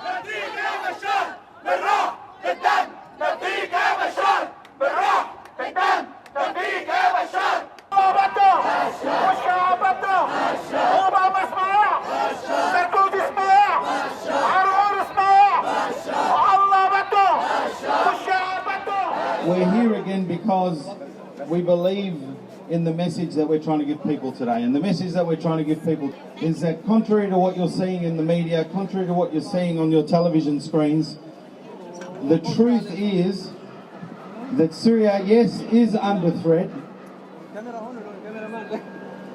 نديك يا بشار بالروح بالدم نديك يا بشار بالروح بالدم نديك يا بشار شعبته وشعبته وما مسمع سكوت اسمع عرور اسمع الله بده وشعبته. We're here again because we believe in the message that we're trying to give people today. And the message that we're trying to give people is that contrary to what you're seeing in the media, contrary to what you're seeing on your television screens, the truth is that Syria, yes, is under threat.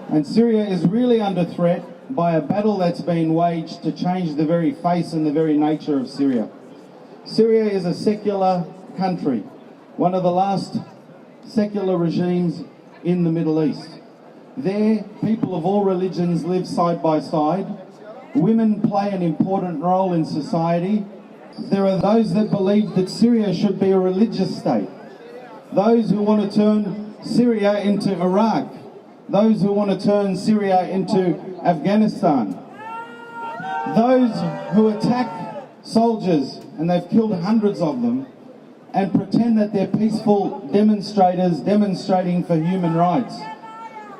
And Syria is really under threat by a battle that's been waged to change the very face and the very nature of Syria. Syria is a secular country, one of the last secular regimes in the Middle East. There, people of all religions live side by side. Women play an important role in society. There are those that believe that Syria should be a religious state. Those who want to turn Syria into Iraq. Those who want to turn Syria into Afghanistan. Those who attack soldiers, and they've killed hundreds of them, and pretend that they're peaceful demonstrators demonstrating for human rights.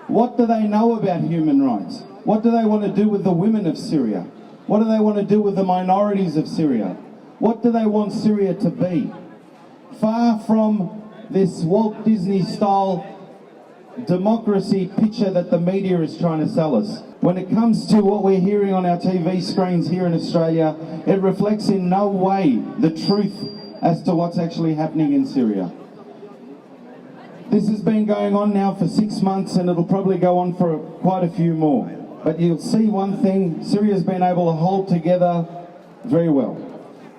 What do they know about human rights? What do they want to do with the women of Syria? What do they want to do with the minorities of Syria? What do they want Syria to be? Far from this Walt Disney style democracy picture that the media is trying to sell us. When it comes to what we're hearing on our TV screens here in Australia, it reflects in no way the truth as to what's actually happening in Syria. This has been going on now for 6 months and it'll probably go on for quite a few more. But you'll see one thing, Syria's been able to hold together very well.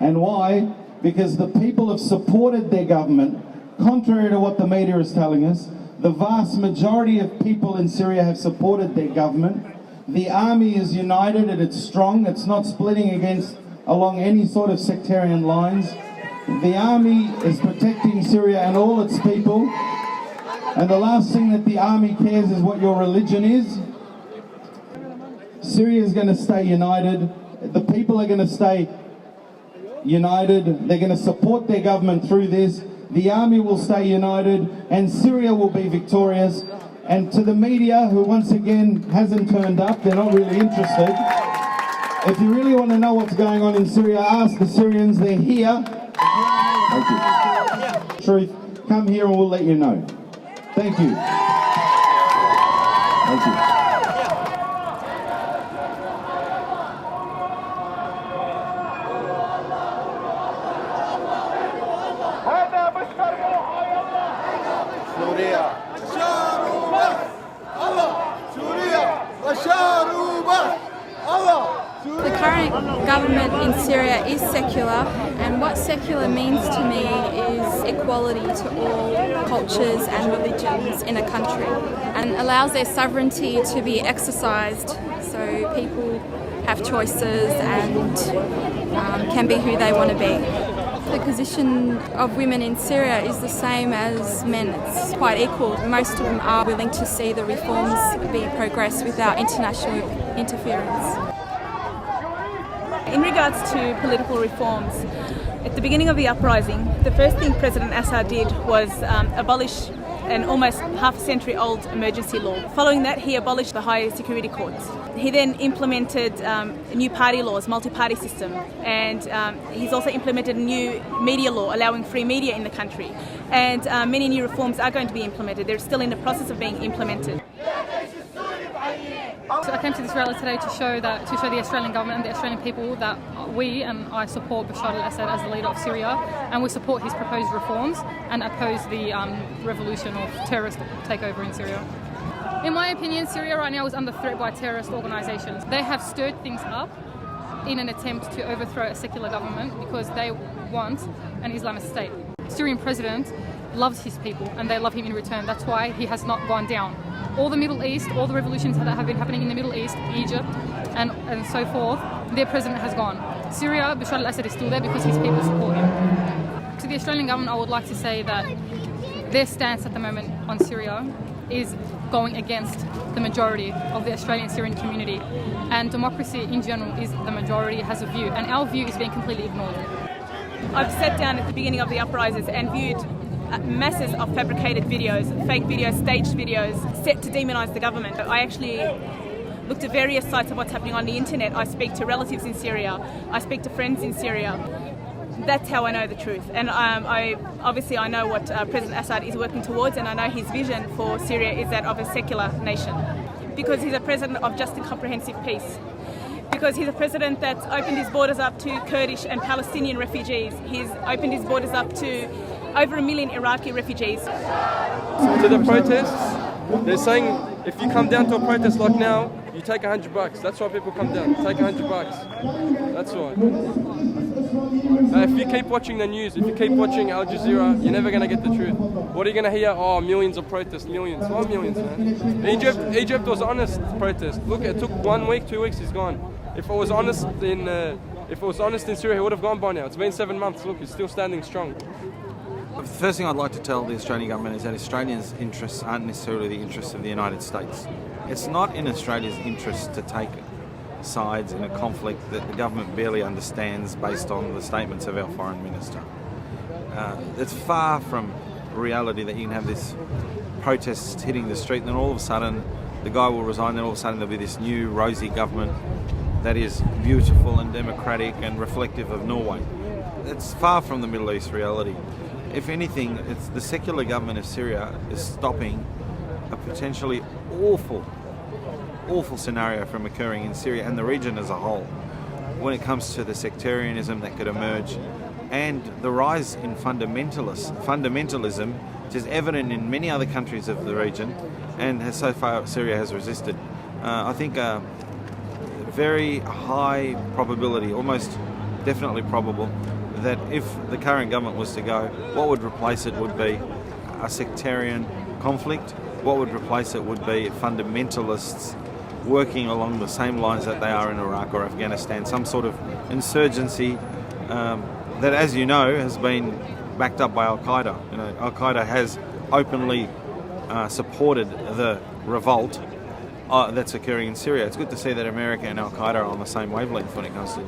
And why? Because the people have supported their government, contrary to what the media is telling us. The vast majority of people in Syria have supported their government. The army is united and it's strong. It's not splitting along any sort of sectarian lines. The army is protecting Syria and all its people. And the last thing that the army cares is what your religion is. Syria is going to stay united. The people are going to stay united. They're going to support their government through this. The army will stay united and Syria will be victorious. And to the media, who once again hasn't turned up, they're not really interested. If you really want to know what's going on in Syria, ask the Syrians, they're here. Thank you. Truth, come here and we'll let you know. Thank you. Thank you. The current government in Syria is secular, and what secular means to me is equality to all cultures and religions in a country, and allows their sovereignty to be exercised so people have choices and can be who they want to be. The position of women in Syria is the same as men. It's quite equal. Most of them are willing to see the reforms be progressed without international interference. In regards to political reforms, at the beginning of the uprising, the first thing President Assad did was abolish an almost half-century-old emergency law. Following that, he abolished the high security courts. He then implemented new party laws, multi-party system, and he's also implemented a new media law allowing free media in the country. And many new reforms are going to be implemented. They're still in the process of being implemented. So I came to this rally today to show the Australian government and the Australian people that we and I support Bashar al-Assad as the leader of Syria, and we support his proposed reforms and oppose the revolution or terrorist takeover in Syria. In my opinion, Syria right now is under threat by terrorist organisations. They have stirred things up in an attempt to overthrow a secular government because they want an Islamist state. The Syrian president loves his people and they love him in return. That's why he has not gone down. All the Middle East, all the revolutions that have been happening in the Middle East, Egypt and so forth, their president has gone. Syria, Bashar al-Assad is still there because his people support him. To the Australian government, I would like to say that their stance at the moment on Syria is going against the majority of the Australian Syrian community. And democracy in general is the majority has a view, and our view is being completely ignored. I've sat down at the beginning of the uprisings and viewed masses of fabricated videos, fake videos, staged videos, set to demonise the government. I actually looked at various sites of what's happening on the internet. I speak to relatives in Syria. I speak to friends in Syria. That's how I know the truth. And I know what President Assad is working towards, and I know his vision for Syria is that of a secular nation. Because he's a president of just and comprehensive peace. Because he's a president that's opened his borders up to Kurdish and Palestinian refugees. He's opened his borders up to over 1 million Iraqi refugees. To the protests, they're saying if you come down to a protest like now, you take $100. That's why people come down. Take $100. That's why. If you keep watching the news, if you keep watching Al Jazeera, you're never going to get the truth. What are you going to hear? Oh, millions of protests, millions. What millions, man? Egypt was honest protest. Look, it took 1 week, 2 weeks, he's gone. If it was honest in Syria, he would have gone by now. It's been 7 months. Look, he's still standing strong. The first thing I'd like to tell the Australian government is that Australians' interests aren't necessarily the interests of the United States. It's not in Australia's interest to take sides in a conflict that the government barely understands based on the statements of our foreign minister. It's far from reality that you can have this protests hitting the street and then all of a sudden the guy will resign, then all of a sudden there'll be this new rosy government that is beautiful and democratic and reflective of Norway. It's far from the Middle East reality. If anything, it's the secular government of Syria is stopping a potentially awful scenario from occurring in Syria and the region as a whole when it comes to the sectarianism that could emerge and the rise in fundamentalism, which is evident in many other countries of the region and has so far Syria has resisted. I think a very high probability, almost definitely probable, that if the current government was to go, what would replace it would be a sectarian conflict. What would replace it would be fundamentalists working along the same lines that they are in Iraq or Afghanistan, some sort of insurgency that, as you know, has been backed up by al-Qaeda. You know, al-Qaeda has openly supported the revolt that's occurring in Syria. It's good to see that America and al-Qaeda are on the same wavelength when it comes to this.